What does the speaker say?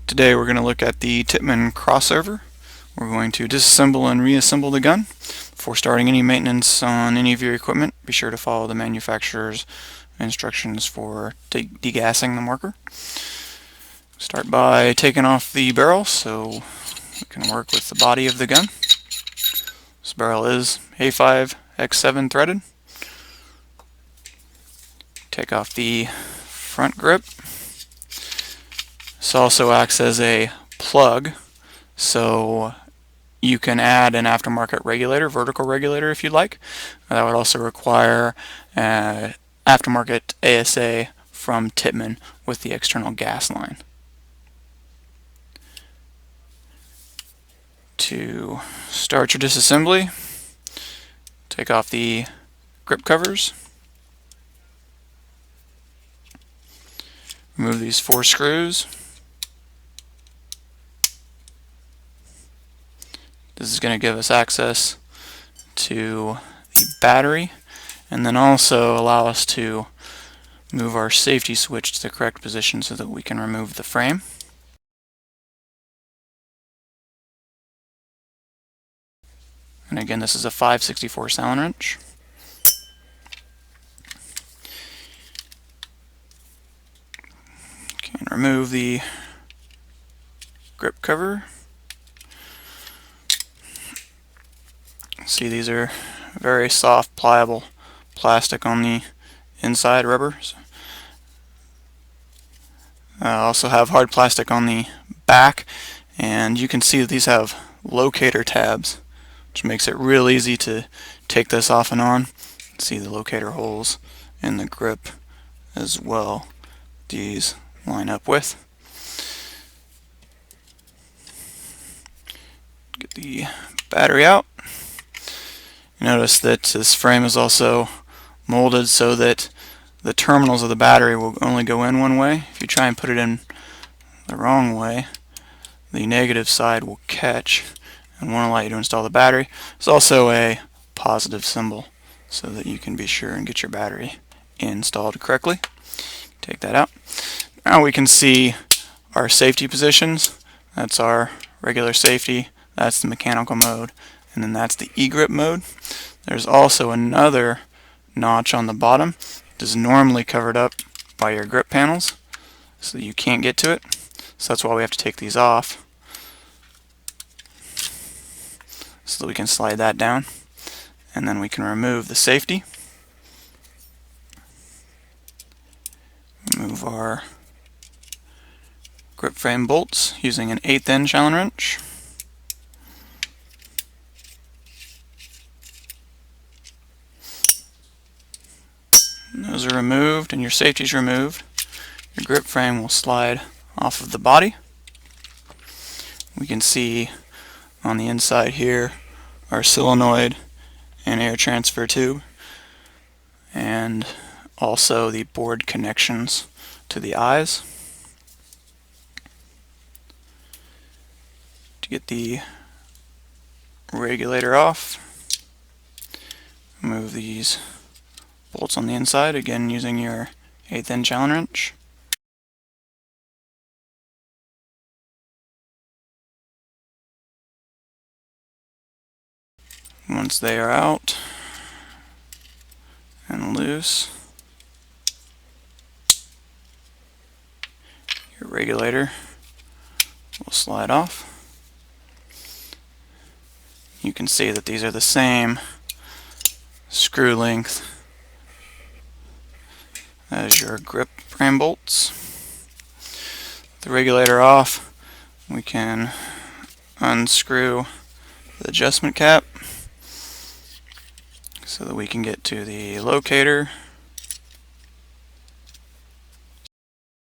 Today we're going to look at the Tippmann crossover. We're going to disassemble and reassemble the gun. Before starting any maintenance on any of your equipment, be sure to follow the manufacturer's instructions for degassing the marker. Start by taking off the barrel so we can work with the body of the gun. This barrel is A5X7 threaded. Take off the front grip. This also acts as a plug, so you can add an aftermarket regulator, vertical regulator if you'd like. That would also require aftermarket ASA from Tippmann with the external gas line. To start your disassembly, take off the grip covers. Remove these 4 screws. This is going to give us access to the battery and then also allow us to move our safety switch to the correct position so that we can remove the frame. And again, this is a 5/64 Allen wrench. Can remove the grip cover. See, these are very soft, pliable plastic on the inside, rubbers. Also have hard plastic on the back, and you can see that these have locator tabs, which makes it real easy to take this off and on. See the locator holes in the grip as well. These line up with. Get the battery out. Notice that this frame is also molded so that the terminals of the battery will only go in one way. If you try and put it in the wrong way, the negative side will catch and won't allow you to install the battery. There's also a positive symbol so that you can be sure and get your battery installed correctly. Take that out. Now we can see our safety positions. That's our regular safety, that's the mechanical mode, and then that's the e-grip mode. There's also another notch on the bottom. This is normally covered up by your grip panels so that you can't get to it. So that's why we have to take these off so that we can slide that down, and then we can remove the safety. Remove our grip frame bolts using an 1/8 inch Allen wrench. And those are removed and your safety is removed. Your grip frame will slide off of the body. We can see on the inside here our solenoid and air transfer tube, and also the board connections to the eyes. To get the regulator off, move these bolts on the inside, again using your 1/8 inch Allen wrench. Once they are out and loose, your regulator will slide off. You can see that these are the same screw length as your grip frame bolts. The regulator off, we can unscrew the adjustment cap so that we can get to the locator